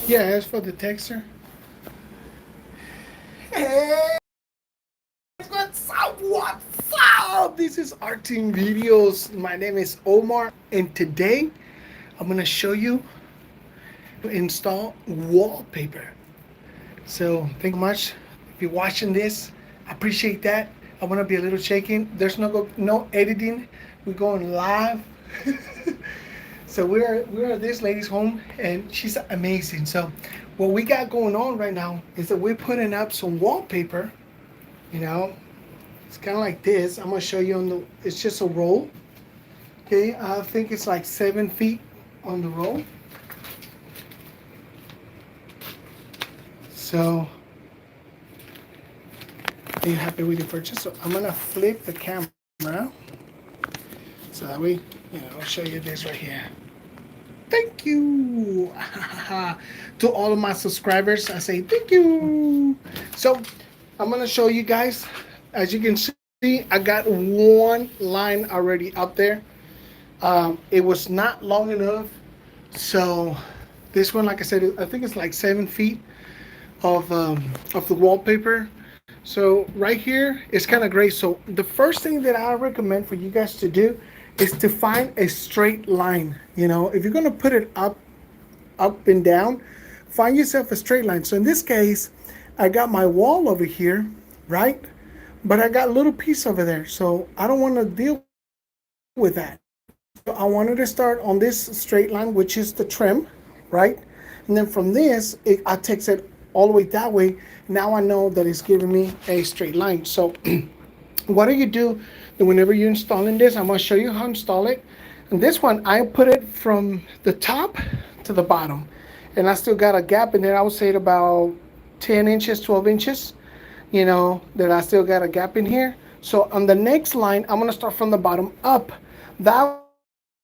Yeah, as for the texture. Hey, what's up? What's up? This is Arteam Videos. My name is Omar, and today I'm gonna show you to install wallpaper. So thank you much. If you're watching this, I appreciate that. I wanna be a little shaking. There's no editing. We're going live. So we're at this lady's home, and she's amazing. So what we got going on right now is that we're putting up some wallpaper. You know, it's kind of like this. I'm gonna show you on the. It's just a roll. Okay, I think it's like 7 feet on the roll. So, are you happy with your purchase? So I'm gonna flip the camera so that way, I'll show you this right here. Thank you to all of my subscribers. I say thank you. So I'm gonna show you guys. As you can see, I got one line already up there. It was not long enough, so this one, like I said, I think it's like 7 feet of the wallpaper. So right here is kind of great. So the first thing that I recommend for you guys to do is to find a straight line. If you're gonna put it up and down, find yourself a straight line. So in this case, I got my wall over here, right? But I got a little piece over there. So I don't want to deal with that. So I wanted to start on this straight line, which is the trim, right? And then from this, I takes it all the way that way. Now I know that it's giving me a straight line. So what do you do whenever you're installing this? I'm going to show you how to install it. And this one, I put it from the top to the bottom. And I still got a gap in there. I would say about 10 inches, 12 inches, that I still got a gap in here. So on the next line, I'm going to start from the bottom up. That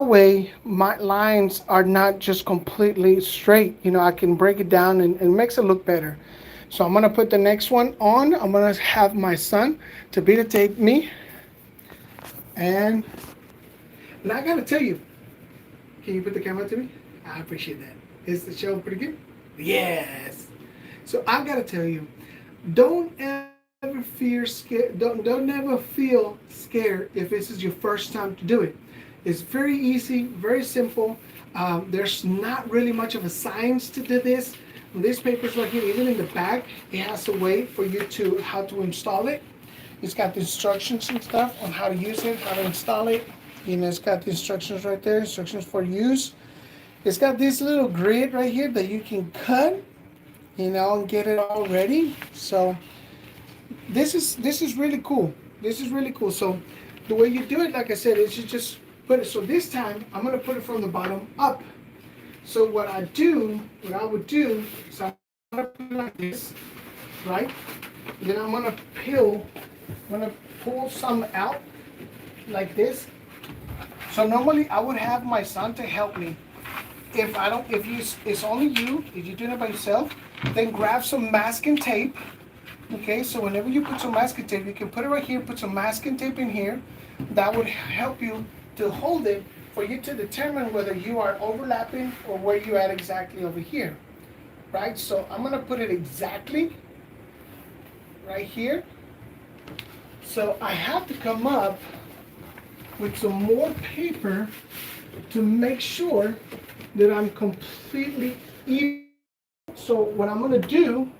way, my lines are not just completely straight. I can break it down and makes it look better. So I'm going to put the next one on. I'm going to have my son to be the tape me. And, and I got to tell you, can you put the camera to me? I appreciate that. Is the show pretty good? Yes. So I got to tell you, don't ever fear scared. Don't ever feel scared if this is your first time to do it. It's very easy, very simple. There's not really much of a science to do this. This paper's right here, even in the back, it has a way for you to how to install it. It's got the instructions and stuff on how to use it, how to install it. It's got the instructions right there, instructions for use. It's got this little grid right here that you can cut, and get it all ready. So this is really cool. This is really cool. So the way you do it, like I said, is you just put it. So this time I'm gonna put it from the bottom up. So what I would do is I'm gonna put it like this, right? Then I'm gonna pull some out like this. So normally I would have my son to help me. It's only you, if you're doing it by yourself, then grab some masking tape. Okay, so whenever you put some masking tape, you can put it right here, put some masking tape in here. That would help you to hold it for you to determine whether you are overlapping or where you're at exactly over here. Right, so I'm gonna put it exactly right here. So I have to come up with some more paper to make sure that I'm completely even. So what I'm gonna do,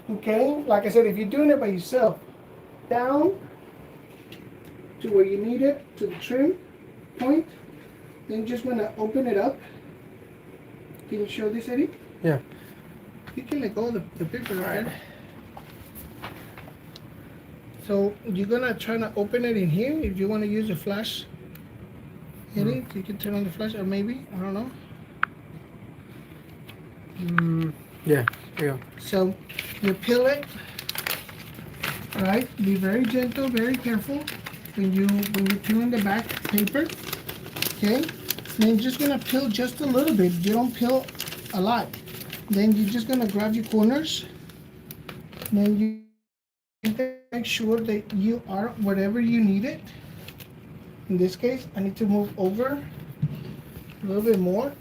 okay, like I said, if you're doing it by yourself, down to where you need it, to the trim point, then you're just gonna open it up. Can you show this, Eddie? Yeah. You can let go of the paper right there. So you're gonna try to open it in here. If you want to use a flash, Eddie, you can turn on the flash, or maybe, I don't know. Yeah, there you go. So you peel it, right? Be very gentle, very careful when you're peeling the back paper. Okay? Then you're just gonna peel just a little bit. You don't peel a lot. Then you're just gonna grab your corners. Then you make sure that you are wherever you need it. In this case, I need to move over a little bit more.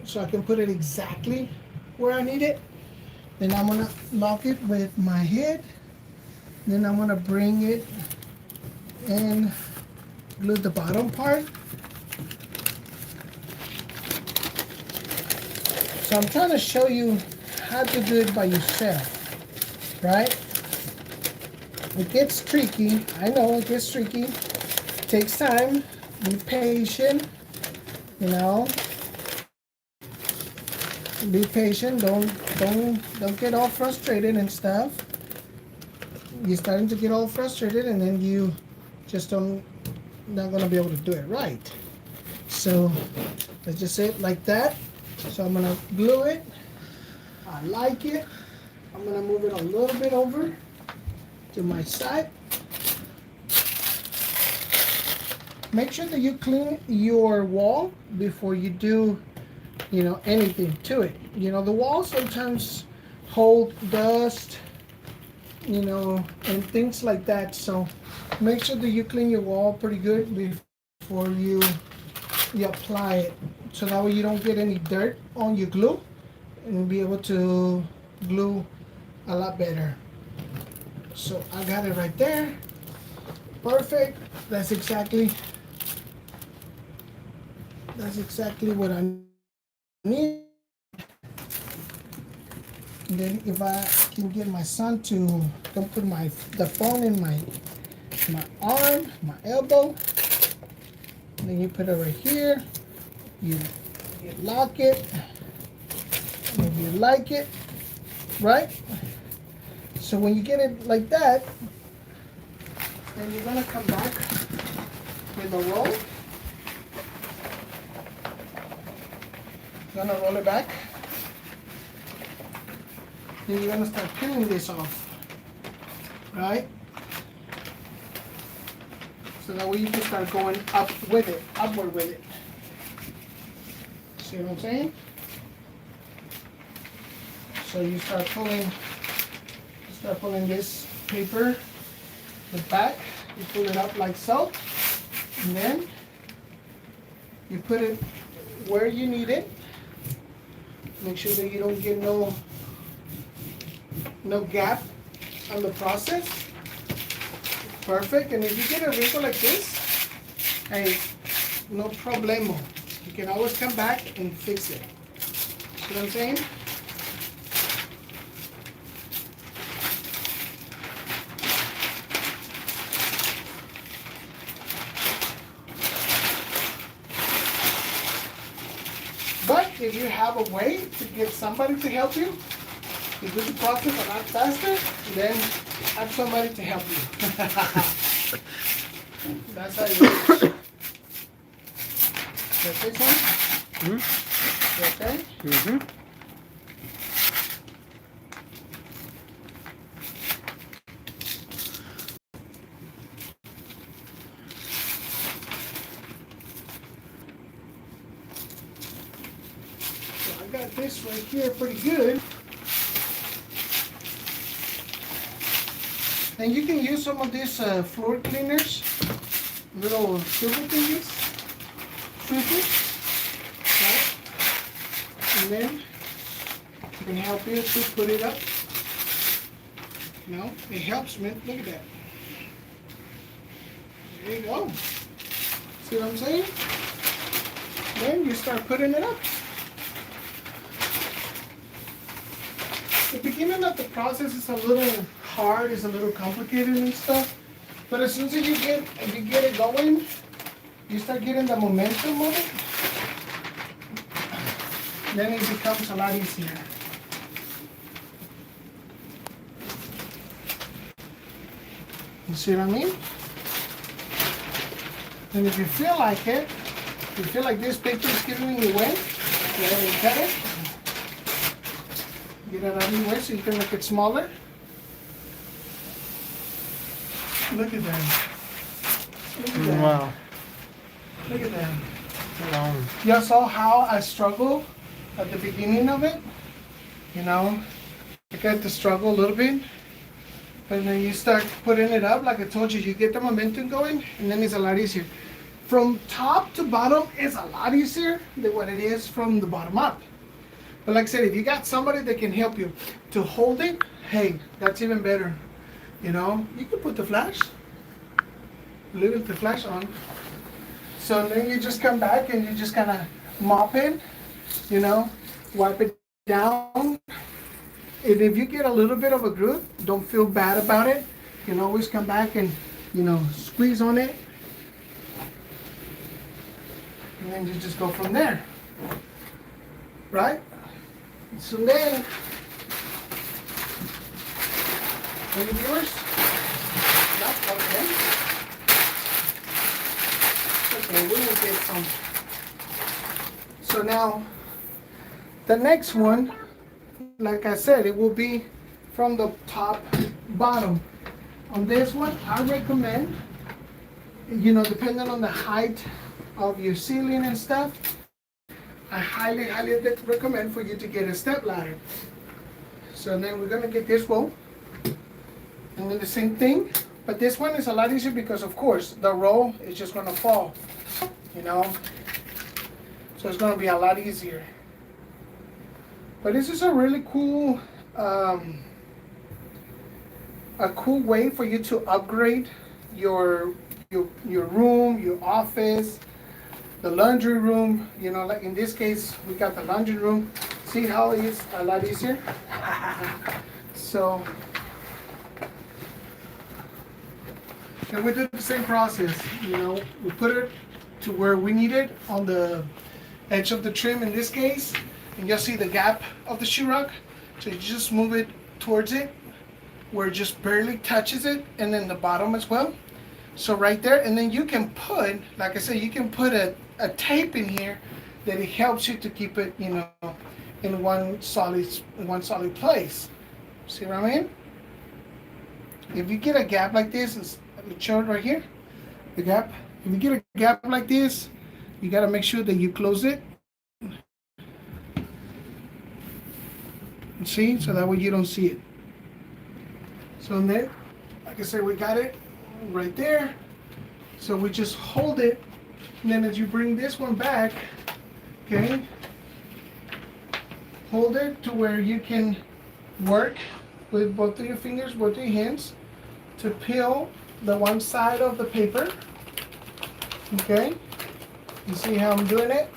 so I can put it exactly where I need it. Then I'm gonna lock it with my head. Then I'm gonna bring it and glue the bottom part. So I'm trying to show you how to do it by yourself, right? It gets tricky. I know it gets tricky. It takes time. Be patient. You know. Be patient. Don't get all frustrated and stuff. You're starting to get all frustrated, and then you just not gonna be able to do it right. So let's just say it like that. So I'm gonna glue it. I like it. I'm gonna move it a little bit over to my side. Make sure that you clean your wall before you do, anything to it. The walls sometimes hold dust, and things like that. So make sure that you clean your wall pretty good before you apply it. So that way you don't get any dirt on your glue and be able to glue a lot better. So I got it right there. Perfect. That's exactly what I need. And then if I can get my son to don't put the phone in my arm, my elbow, and then you put it right here. You lock it. And if you like it, right? So when you get it like that, then you're gonna come back with a roll. You're gonna roll it back. Then you're gonna start peeling this off, right? So that way you can start going upward with it. See what I'm saying? So you start pulling this paper, the back, you pull it up like so, and then you put it where you need it. Make sure that you don't get no gap on the process. Perfect. And if you get a wrinkle like this, hey, no problemo. You can always come back and fix it. See what I'm saying? But if you have a way to get somebody to help you, to do the process a lot faster, then have somebody to help you. That's how it works. That's it, son? Mm-hmm. Okay? Mm-hmm. So I got this right here pretty good. And you can use some of these floor cleaners, little silver thingies, filters, right? And then it can help you to put it up. It helps, man. Look at that. There you go. See what I'm saying? Then you start putting it up. The beginning of the process is a little hard, it's a little complicated and stuff. But as soon as you get it going, you start getting the momentum of it, then it becomes a lot easier. You see what I mean? And if you feel like it, if you feel like this paper is giving you away, go ahead and cut it. Get it out of your way so you can make it smaller. Look at that. Look at that. Wow. Look at that. Wow. You saw how I struggled at the beginning of it? I got to struggle a little bit. But then you start putting it up, like I told you, you get the momentum going, and then it's a lot easier. from top to bottom is a lot easier than what it is from the bottom up. But like I said, if you got somebody that can help you to hold it, hey, that's even better. You know, you can put the flash, leave the flash on. So then you just come back and you just kind of mop it, you know, wipe it down. And if you get a little bit of a groove, don't feel bad about it. You can always come back and, you know, squeeze on it. And then you just go from there, right? So then, any viewers? That's okay. Okay, we will get some. So now, the next one, like I said, it will be from the top, bottom. On this one, I recommend, you know, depending on the height of your ceiling and stuff, I highly recommend for you to get a step ladder. So then we're gonna get this roll, and then the same thing, but this one is a lot easier because of course the roll is just gonna fall, you know, so it's gonna be a lot easier. But this is a really cool, a cool way for you to upgrade your room, your office, the laundry room. You know, like in this case, we got the laundry room. See how it's a lot easier? So, and we did the same process. You know, we put it to where we need it on the edge of the trim in this case, and you'll see the gap of the sheetrock. So you just move it towards it, where it just barely touches it, and then the bottom as well. So right there, and then you can put, like I said, you can put a tape in here that it helps you to keep it, you know, in one solid place. See what I mean? If you get a gap like this, let me show it right here, the gap. If you get a gap like this, you gotta make sure that you close it. See, so that way you don't see it. So then, like I said, we got it right there. So we just hold it, and then as you bring this one back, okay, hold it to where you can work with both of your fingers, both of your hands, to peel the one side of the paper. Okay, you see how I'm doing it?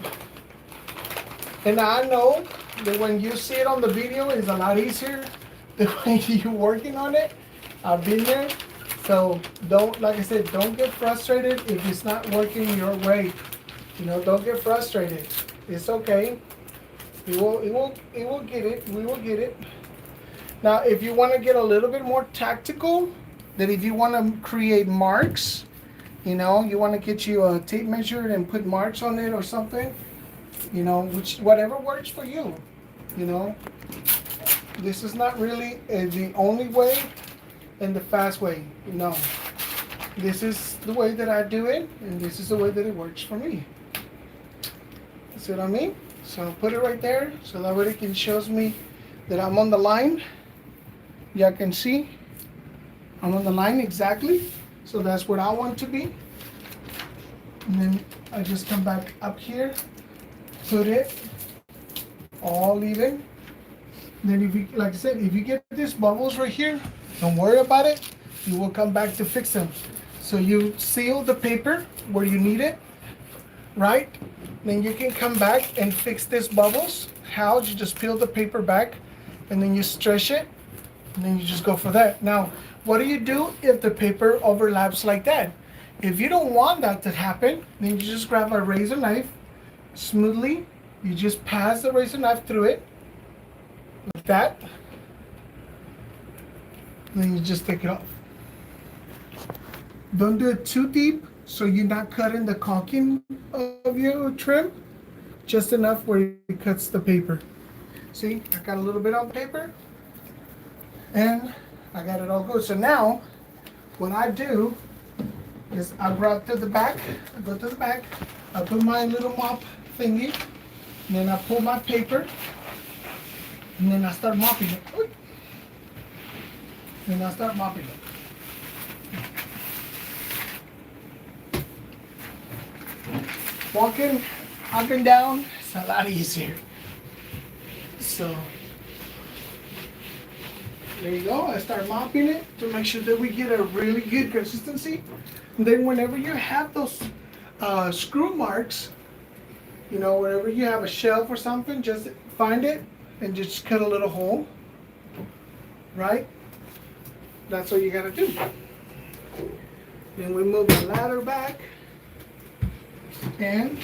And I know that when you see it on the video, it's a lot easier than when you're working on it. I've been there. So don't, like I said, don't get frustrated if it's not working your way. You know, don't get frustrated. It's okay. It will get it. We will get it. Now, if you want to get a little bit more tactical, that if you want to create marks, you know, you want to get you a tape measure and put marks on it or something, you know, whatever works for you, you know. This is not really the only way and the fast way. No, this is the way that I do it, and this is the way that it works for me. See what I mean? So I'll put it right there, so that way it can shows me that I'm on the line. Y'all can see I'm on the line exactly, so that's what I want to be. And then I just come back up here, put it all even. Then if you, like I said, if you get these bubbles right here, don't worry about it. You will come back to fix them. So you seal the paper where you need it, right? Then you can come back and fix these bubbles. How? You just peel the paper back, and then you stretch it, and then you just go for that. Now, what do you do if the paper overlaps like that? If you don't want that to happen, then you just grab a razor knife, smoothly. You just pass the razor knife through it, like that. And then you just take it off. Don't do it too deep, so you're not cutting the caulking of your trim. Just enough where it cuts the paper. See, I got a little bit on paper, and I got it all good. So now, what I do is I grab to the back, I go to the back, I put my little mop thingy, and then I pull my paper, and then I start mopping it. And I start mopping it. walking up and down is a lot easier. So there you go. I start mopping it to make sure that we get a really good consistency. And then whenever you have those screw marks, you know, wherever you have a shelf or something, just find it and just cut a little hole, right? That's what you gotta do. Then we move the ladder back and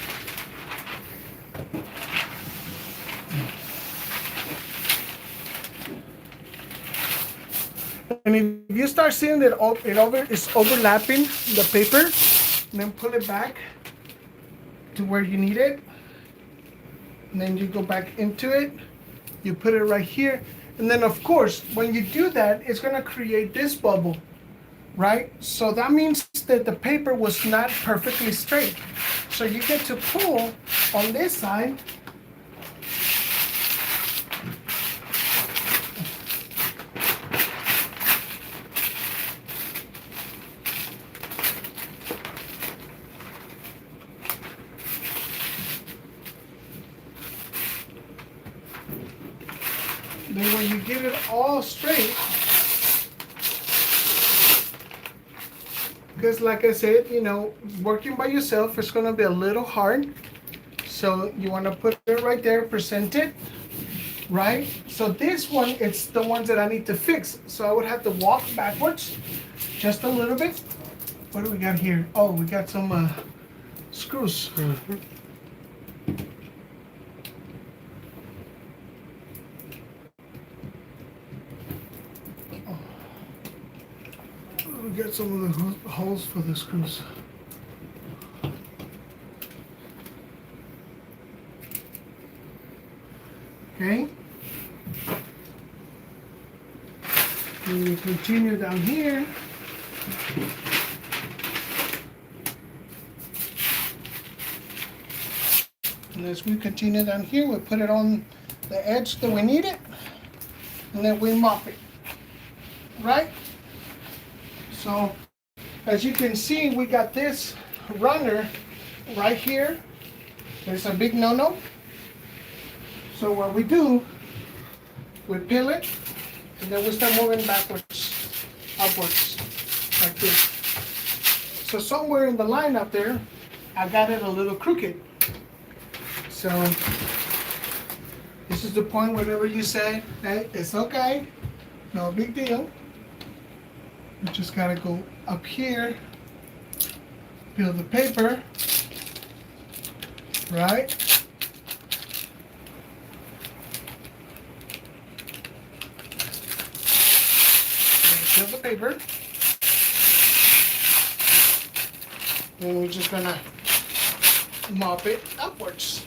if you start seeing that it's overlapping the paper, then pull it back to where you need it. And then you go back into it, you put it right here. And then of course, when you do that, it's gonna create this bubble, right? So that means that the paper was not perfectly straight. So you get to pull on this side. Then when you get it all straight, because like I said, you know, working by yourself is going to be a little hard. So you want to put it right there, present it, right? So this one, it's the ones that I need to fix. So I would have to walk backwards just a little bit. What do we got here? Oh, we got some screws. Mm-hmm. We got some of the holes for the screws. Okay. And we continue down here. And as we continue down here, we put it on the edge that we need it, and then we mop it, right? So as you can see, we got this runner right here. It's a big no-no. So what we do, we peel it, and then we start moving backwards, upwards, like this. So somewhere in the line up there, I got it a little crooked. So this is the point whenever you say, hey, it's okay, no big deal. You just gotta go up here, peel the paper, right? Peel the paper. And we're just gonna mop it upwards.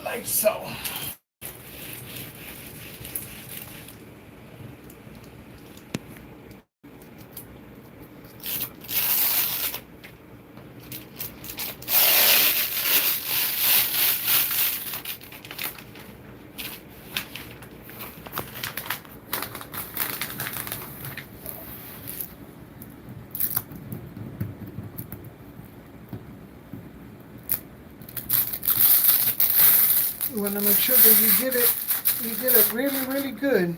Like so. You want to make sure that you get it really, really good.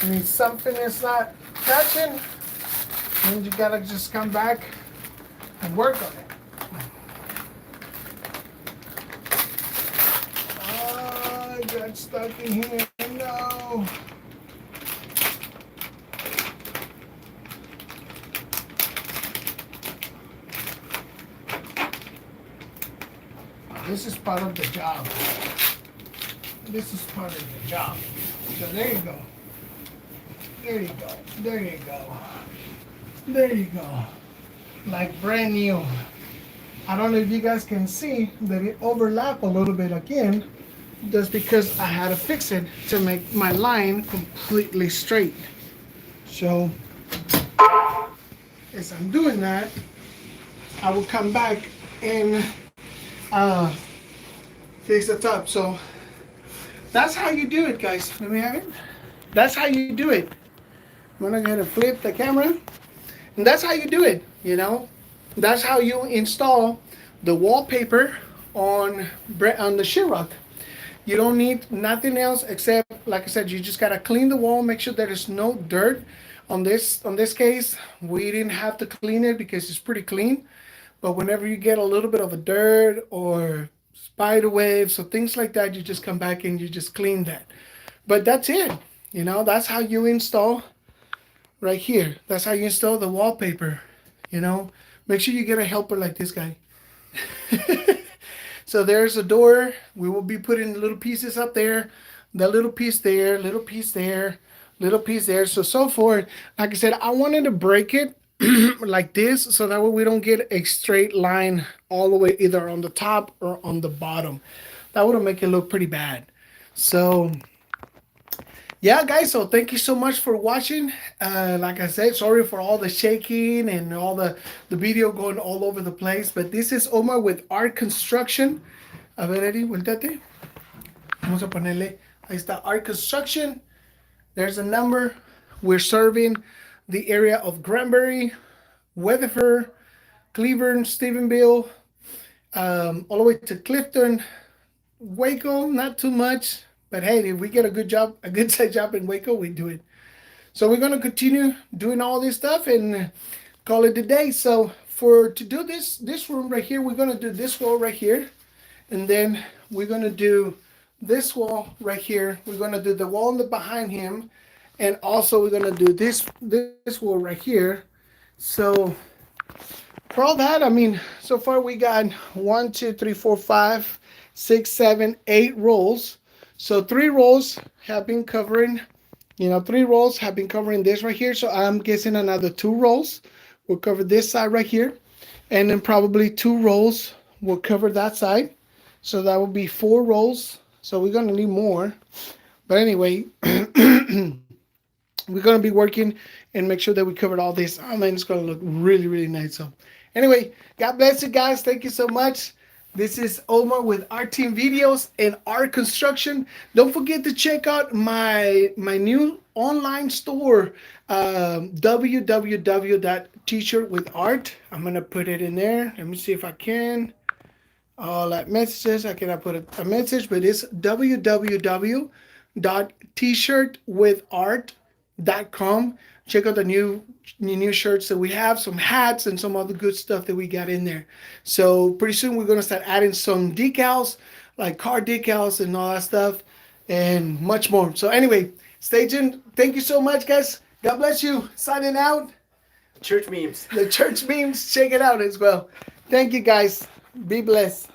And if something is not catching, then you gotta just come back and work on it. Oh, I got stuck in here. No. This is part of the job. This is part of the job. So there you go. There you go. There you go. There you go. Like brand new. I don't know if you guys can see that it overlapped a little bit again. That's because I had to fix it to make my line completely straight. So as I'm doing that, I will come back and fix the top. So that's how you do it, guys. Let me have it. That's how you do it. I'm gonna go ahead and flip the camera, and that's how you do it. You know, that's how you install the wallpaper on on the sheetrock. You don't need nothing else except, like I said, you just gotta clean the wall, make sure there is no dirt. On this case, we didn't have to clean it because it's pretty clean. But whenever you get a little bit of a dirt or spider webs or things like that, you just come back and you just clean that. But that's it. You know, that's how you install right here. That's how you install the wallpaper. You know, make sure you get a helper like this guy. So there's a door. We will be putting little pieces up there, the little piece there, little piece there, little piece there. So forth. Like I said, I wanted to break it like this so that way we don't get a straight line all the way either on the top or on the bottom. That would make it look pretty bad. So yeah, guys, so thank you so much for watching. Like I said, sorry for all the shaking and all the video going all over the place, but this is Omar with Art Construction. A ver, Eddie, vuéltate. Vamos a ponerle, ahí está, Art Construction. There's a number. We're serving the area of Granbury, Weatherford, Cleveland, Stephenville, all the way to Clifton, Waco, not too much. But hey, if we get a good job, a good side job in Waco, we do it. So we're gonna continue doing all this stuff and call it a day. So for to do this room right here, we're gonna do this wall right here, and then we're gonna do this wall right here. We're gonna do the wall in the behind him, and also we're gonna do this wall right here. So for all that, I mean, so far we got 1, 2, 3, 4, 5, 6, 7, 8 rolls. So 3 rolls have been covering, 3 rolls have been covering this right here. So I'm guessing another 2 rolls will cover this side right here. And then probably 2 rolls will cover that side. So that will be 4 rolls. So we're going to need more. But anyway, we're going to be working and make sure that we covered all this. Oh man, it's going to look really, really nice. So anyway, God bless you guys. Thank you so much. This is Omar with Arteam Videos and Art Construction. Don't forget to check out my new online store, www.tshirtwithart. I'm going to put it in there. Let me see if I can. All that messages, I cannot put a message, but it's www.tshirtwithart.com. Check out the new shirts that we have, some hats and some other good stuff that we got in there. So pretty soon we're gonna start adding some decals, like car decals and all that stuff, and much more. So anyway, stay tuned. Thank you so much, guys. God bless you. Signing out. Church memes. The church memes. Check it out as well. Thank you, guys. Be blessed.